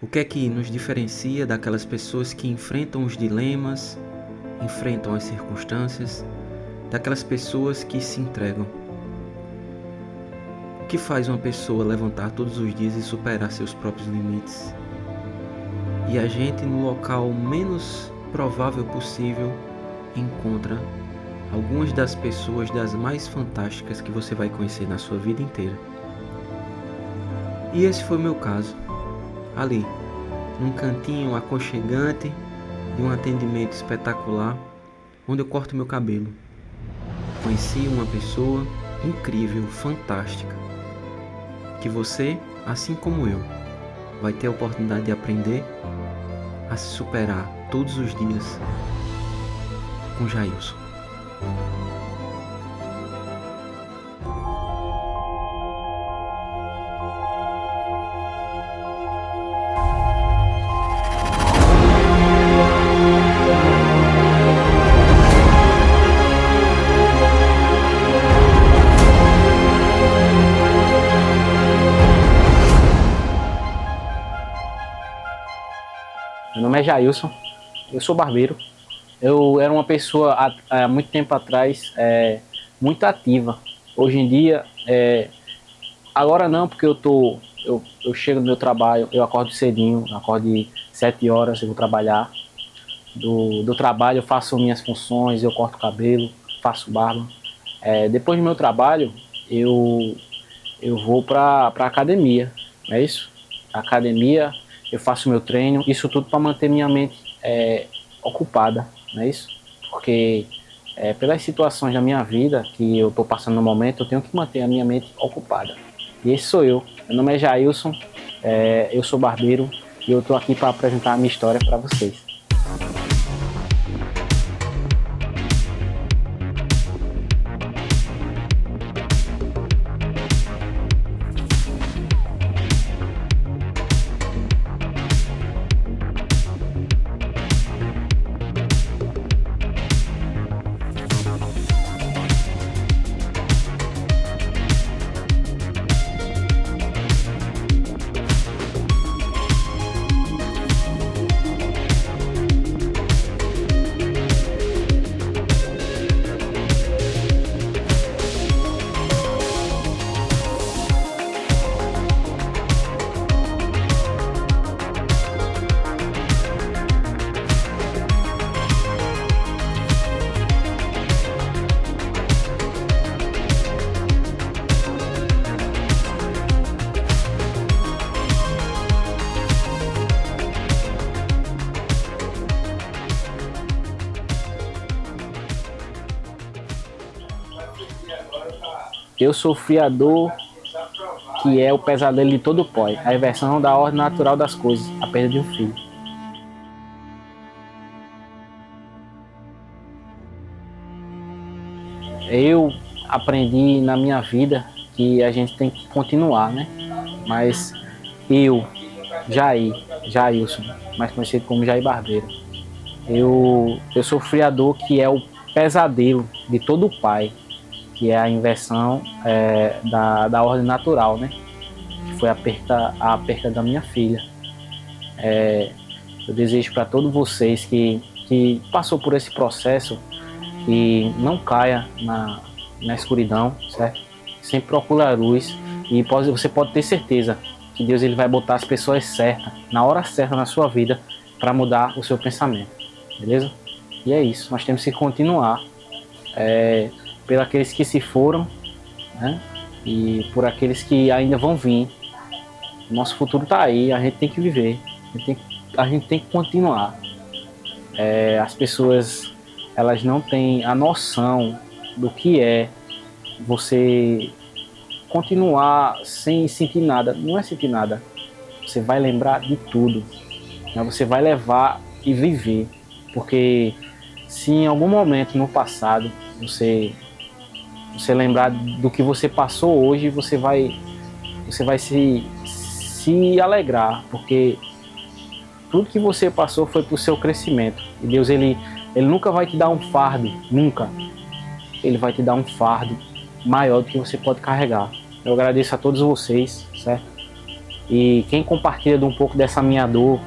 O que é que nos diferencia daquelas pessoas que enfrentam os dilemas, enfrentam as circunstâncias, daquelas pessoas que se entregam? O que faz uma pessoa levantar todos os dias e superar seus próprios limites? E a gente, no local menos provável possível, encontra algumas das pessoas das mais fantásticas que você vai conhecer na sua vida inteira. E esse foi o meu caso. Ali, num cantinho aconchegante de um atendimento espetacular, onde eu corto meu cabelo, conheci uma pessoa incrível, fantástica, que você, assim como eu, vai ter a oportunidade de aprender a se superar todos os dias com Jailson. Meu nome é Jailson, eu sou barbeiro. Eu era uma pessoa há muito tempo atrás muito ativa. Hoje em dia, agora não, porque eu chego no meu trabalho, eu acordo cedinho, acordo de 7 horas, eu vou trabalhar. Do trabalho eu faço minhas funções, eu corto cabelo, faço barba. Depois do meu trabalho, eu vou para a academia, não é isso? A academia, eu faço meu treino, isso tudo para manter minha mente ocupada, não é isso? Porque pelas situações da minha vida que eu estou passando no momento, eu tenho que manter a minha mente ocupada. E esse sou eu. Meu nome é Jailson, eu sou barbeiro e eu estou aqui para apresentar a minha história para vocês. Eu sofri a dor que é o pesadelo de todo pai, a inversão da ordem natural das coisas, a perda de um filho. Eu aprendi na minha vida que a gente tem que continuar, né? Mas eu, Jailson, mais conhecido como Jair Barbeiro, eu sofri a dor que é o pesadelo de todo pai, que é a inversão da ordem natural, né? Que foi a perda da minha filha. Eu desejo para todos vocês que passou por esse processo, que não caia na escuridão, certo? Sempre procure a luz e você pode ter certeza que Deus ele vai botar as pessoas certas, na hora certa na sua vida, para mudar o seu pensamento, beleza? E é isso, nós temos que continuar por aqueles que se foram, né? E por aqueles que ainda vão vir. Nosso futuro está aí, a gente tem que viver, a gente tem que continuar. As pessoas, elas não têm a noção do que é você continuar sem sentir nada. Não é sentir nada, você vai lembrar de tudo, né? Você vai levar e viver, porque se em algum momento no passado você lembrar do que você passou hoje, você vai se alegrar, porque tudo que você passou foi para o seu crescimento. E Deus ele nunca vai te dar um fardo, nunca. Ele vai te dar um fardo maior do que você pode carregar. Eu agradeço a todos vocês, certo? E quem compartilha de um pouco dessa minha dor,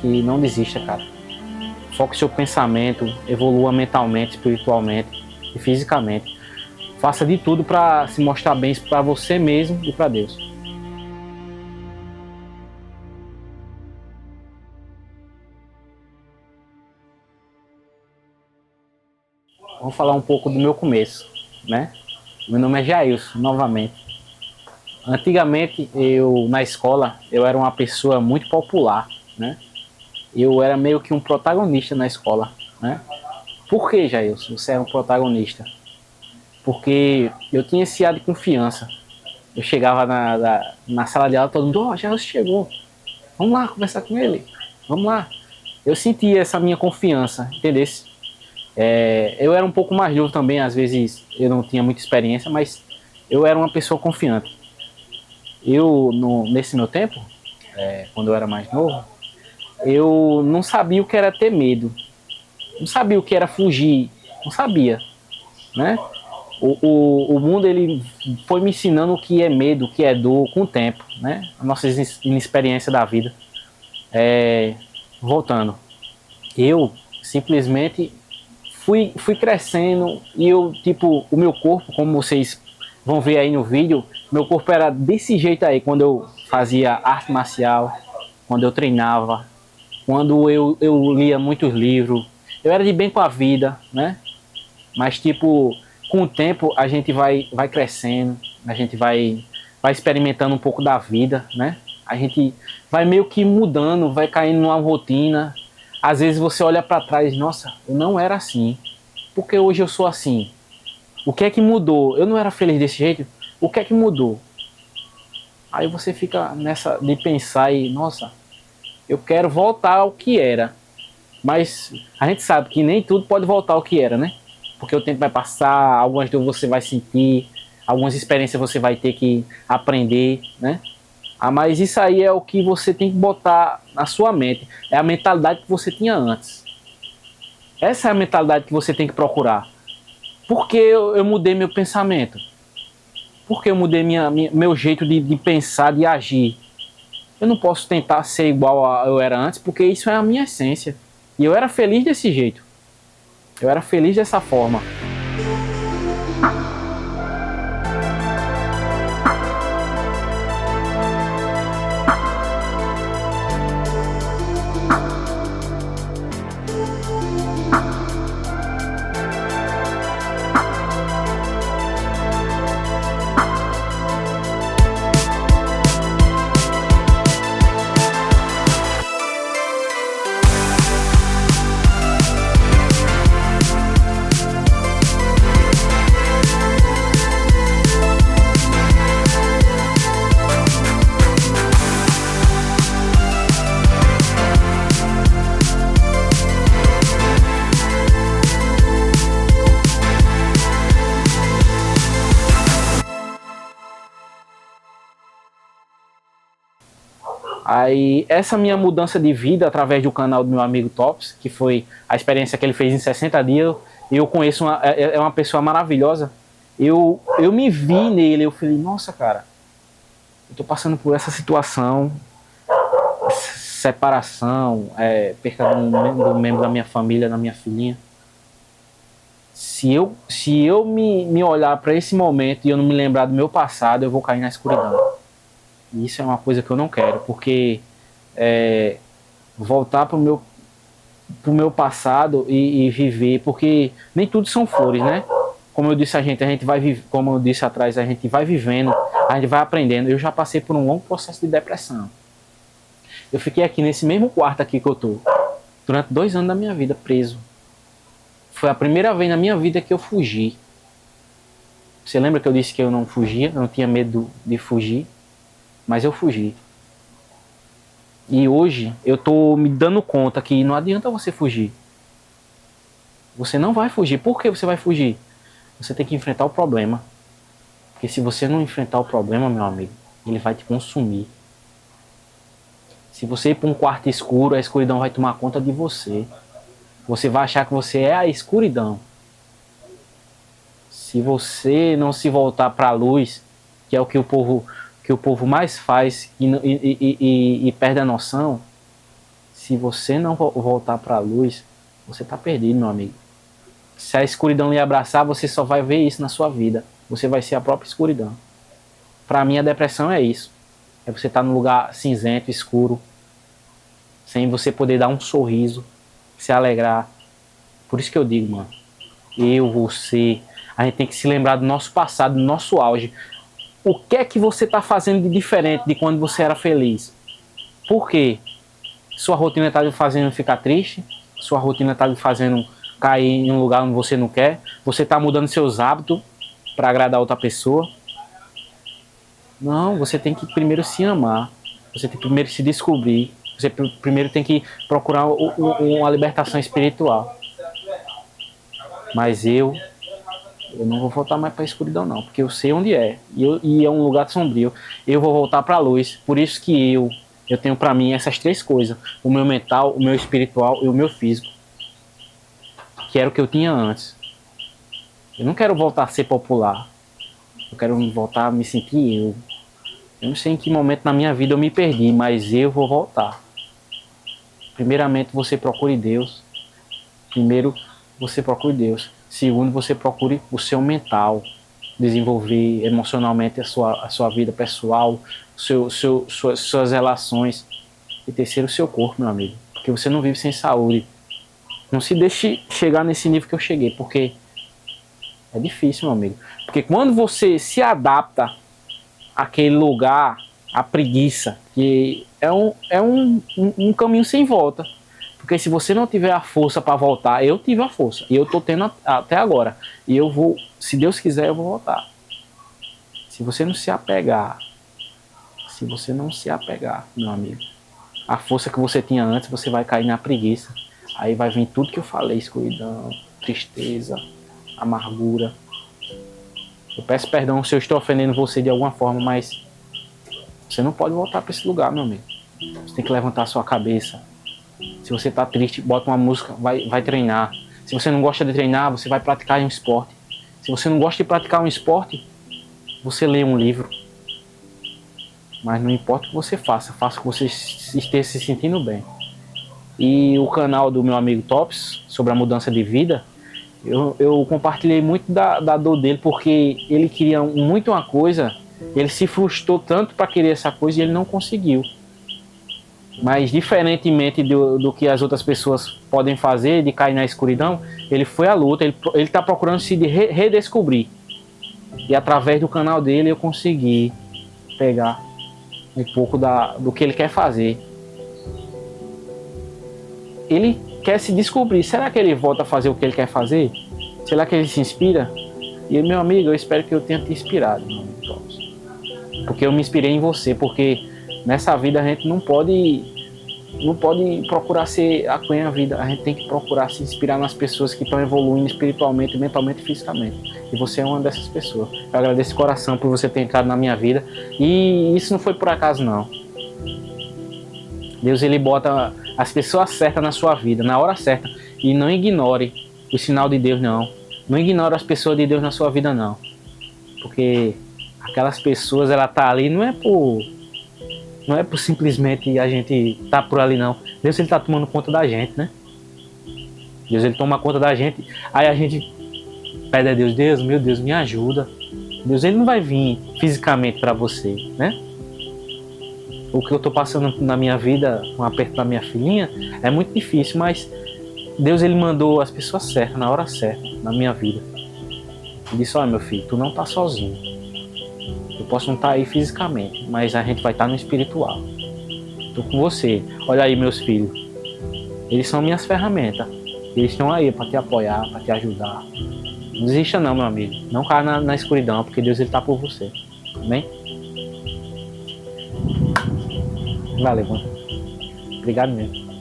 que não desista, cara. Foque seu pensamento, evolua mentalmente, espiritualmente e fisicamente. Faça de tudo para se mostrar bem para você mesmo e para Deus. Vamos falar um pouco do meu começo, né? Meu nome é Jailson, novamente. Antigamente, na escola, eu era uma pessoa muito popular, né? Eu era meio que um protagonista na escola, né? Por que, Jailson, você era um protagonista? Porque eu tinha esse ar de confiança. Eu chegava na sala de aula, todo mundo, Jailson chegou. Vamos lá conversar com ele. Vamos lá. Eu sentia essa minha confiança, entendeu? Eu era um pouco mais novo também, às vezes eu não tinha muita experiência, mas eu era uma pessoa confiante. Nesse meu tempo, quando eu era mais novo, eu não sabia o que era ter medo, não sabia o que era fugir, não sabia, né? O mundo ele foi me ensinando o que é medo, o que é dor com o tempo, né? A nossa inexperiência da vida. Voltando, eu simplesmente fui crescendo e o meu corpo, como vocês vão ver aí no vídeo, meu corpo era desse jeito aí quando eu fazia arte marcial, quando eu treinava, quando eu lia muitos livros. Eu era de bem com a vida, né? Mas com o tempo a gente vai crescendo, a gente vai experimentando um pouco da vida, né? A gente vai meio que mudando, vai caindo numa rotina. Às vezes você olha para trás e, nossa, eu não era assim. Por que hoje eu sou assim? O que é que mudou? Eu não era feliz desse jeito? O que é que mudou? Aí você fica nessa de pensar e, nossa, eu quero voltar ao que era. Mas a gente sabe que nem tudo pode voltar ao que era, né? Porque o tempo vai passar, algumas dores você vai sentir, algumas experiências você vai ter que aprender, né? Mas isso aí é o que você tem que botar na sua mente. É a mentalidade que você tinha antes. Essa é a mentalidade que você tem que procurar. Por que eu mudei meu pensamento? Por que eu mudei meu jeito de pensar, de agir? Eu não posso tentar ser igual eu era antes, porque isso é a minha essência. E eu era feliz desse jeito. Eu era feliz dessa forma. Aí, essa minha mudança de vida através do canal do meu amigo Tops, que foi a experiência que ele fez em 60 dias, eu conheço uma pessoa maravilhosa. Eu me vi nele, eu falei, nossa, cara, eu tô passando por essa situação, separação, perca de um membro da minha família, da minha filhinha. Se eu me olhar para esse momento e eu não me lembrar do meu passado, eu vou cair na escuridão. E isso é uma coisa que eu não quero, porque voltar pro meu passado e viver, porque nem tudo são flores, né? Como eu disse a gente vai viver, como eu disse atrás, a gente vai vivendo, a gente vai aprendendo. Eu já passei por um longo processo de depressão. Eu fiquei aqui nesse mesmo quarto aqui que eu tô, durante 2 anos da minha vida preso. Foi a primeira vez na minha vida que eu fugi. Você lembra que eu disse que eu não fugia, eu não tinha medo de fugir? Mas eu fugi. E hoje eu tô me dando conta que não adianta você fugir. Você não vai fugir. Por que você vai fugir? Você tem que enfrentar o problema. Porque se você não enfrentar o problema, meu amigo, ele vai te consumir. Se você ir para um quarto escuro, a escuridão vai tomar conta de você. Você vai achar que você é a escuridão. Se você não se voltar para a luz, que é o que o povo que o povo mais faz e perde a noção, se você não voltar para a luz, você está perdido, meu amigo. Se a escuridão lhe abraçar, você só vai ver isso na sua vida. Você vai ser a própria escuridão. Para mim, a depressão é isso. É você estar num lugar cinzento, escuro, sem você poder dar um sorriso, se alegrar. Por isso que eu digo, mano, eu, você, a gente tem que se lembrar do nosso passado, do nosso auge. O que é que você está fazendo de diferente de quando você era feliz? Por quê? Sua rotina está lhe fazendo ficar triste? Sua rotina está lhe fazendo cair em um lugar onde você não quer? Você está mudando seus hábitos para agradar outra pessoa? Não, você tem que primeiro se amar. Você tem que primeiro se descobrir. Você primeiro tem que procurar uma libertação espiritual. Mas eu não vou voltar mais para a escuridão não, porque eu sei onde é. E é um lugar sombrio. Eu vou voltar para a luz. Por isso que eu tenho para mim essas três coisas: o meu mental, o meu espiritual e o meu físico, que era o que eu tinha antes. Eu não quero voltar a ser popular. Eu quero voltar a me sentir eu. Eu não sei em que momento na minha vida eu me perdi, mas eu vou voltar. Primeiramente, você procure Deus. Primeiro, você procure Deus. Segundo, você procure o seu mental. Desenvolver emocionalmente a sua vida pessoal, suas relações. E terceiro, o seu corpo, meu amigo. Porque você não vive sem saúde. Não se deixe chegar nesse nível que eu cheguei, porque é difícil, meu amigo. Porque quando você se adapta àquele lugar, à preguiça, que é um caminho sem volta. Porque se você não tiver a força para voltar, eu tive a força. E eu estou tendo até agora. E eu vou, se Deus quiser, eu vou voltar. Se você não se apegar, meu amigo, a força que você tinha antes, você vai cair na preguiça. Aí vai vir tudo que eu falei: escuridão, tristeza, amargura. Eu peço perdão se eu estou ofendendo você de alguma forma, mas você não pode voltar para esse lugar, meu amigo. Você tem que levantar a sua cabeça. Se você está triste, bota uma música, vai treinar. Se você não gosta de treinar, você vai praticar um esporte. Se você não gosta de praticar um esporte, você lê um livro. Mas não importa o que você faça que você esteja se sentindo bem. E o canal do meu amigo Tops, sobre a mudança de vida, eu compartilhei muito da dor dele, porque ele queria muito uma coisa, ele se frustrou tanto para querer essa coisa e ele não conseguiu. Mas diferentemente do que as outras pessoas podem fazer, de cair na escuridão, ele foi à luta, ele está procurando se redescobrir. E através do canal dele eu consegui pegar um pouco do que ele quer fazer. Ele quer se descobrir. Será que ele volta a fazer o que ele quer fazer? Será que ele se inspira? E meu amigo, eu espero que eu tenha te inspirado, meu amigo Thomas. Porque eu me inspirei em você, porque nessa vida a gente não pode procurar ser a quem a vida. A gente tem que procurar se inspirar nas pessoas que estão evoluindo espiritualmente, mentalmente e fisicamente. E você é uma dessas pessoas. Eu agradeço de coração por você ter entrado na minha vida. E isso não foi por acaso, não. Deus, ele bota as pessoas certas na sua vida, na hora certa. E não ignore o sinal de Deus, não. Não ignore as pessoas de Deus na sua vida, não. Porque aquelas pessoas, ela tá ali, não é por simplesmente a gente tá por ali, não. Deus, ele tá tomando conta da gente, né? Deus, ele toma conta da gente. Aí a gente pede a Deus: Deus, meu Deus, me ajuda. Deus, ele não vai vir fisicamente para você, né? O que eu tô passando na minha vida, um aperto da minha filhinha, é muito difícil, mas Deus, ele mandou as pessoas certas, na hora certa, na minha vida. Ele disse: olha, meu filho, tu não tá sozinho. Eu posso não estar aí fisicamente, mas a gente vai estar no espiritual. Tô com você. Olha aí, meus filhos. Eles são minhas ferramentas. Eles estão aí para te apoiar, para te ajudar. Não desista não, meu amigo. Não caia na escuridão, porque Deus, ele tá por você. Amém? Valeu, mano. Obrigado mesmo.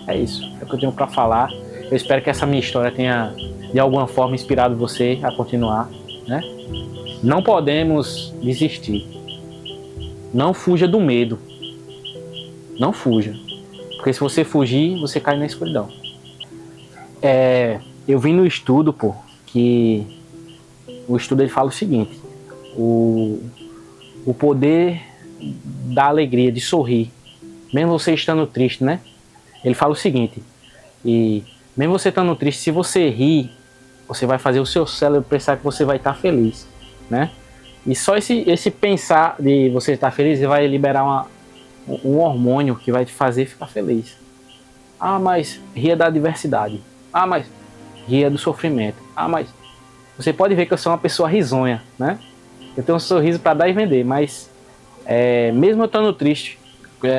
É isso. É o que eu tenho para falar. Eu espero que essa minha história tenha, de alguma forma, inspirado você a continuar, né? Não podemos desistir. Não fuja do medo. Não fuja. Porque se você fugir, você cai na escuridão. Eu vi no estudo, que o estudo ele fala o seguinte: o o poder da alegria, de sorrir, mesmo você estando triste, né? Ele fala o seguinte, e mesmo você estando triste, se você rir, você vai fazer o seu cérebro pensar que você vai estar feliz, né? E só esse pensar de você estar feliz vai liberar um hormônio que vai te fazer ficar feliz. Ah, mas ria da adversidade. Ah, mas ria do sofrimento. Ah, mas você pode ver que eu sou uma pessoa risonha, né? Eu tenho um sorriso para dar e vender, mas mesmo eu estando triste,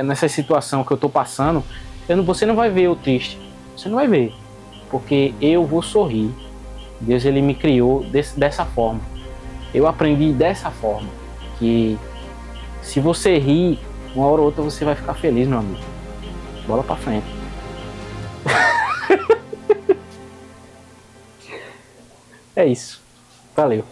nessa situação que eu estou passando, você não vai ver eu triste. Você não vai ver, porque eu vou sorrir. Deus, ele me criou dessa forma. Eu aprendi dessa forma, que se você rir, uma hora ou outra você vai ficar feliz, meu amigo. Bola pra frente. É isso. Valeu.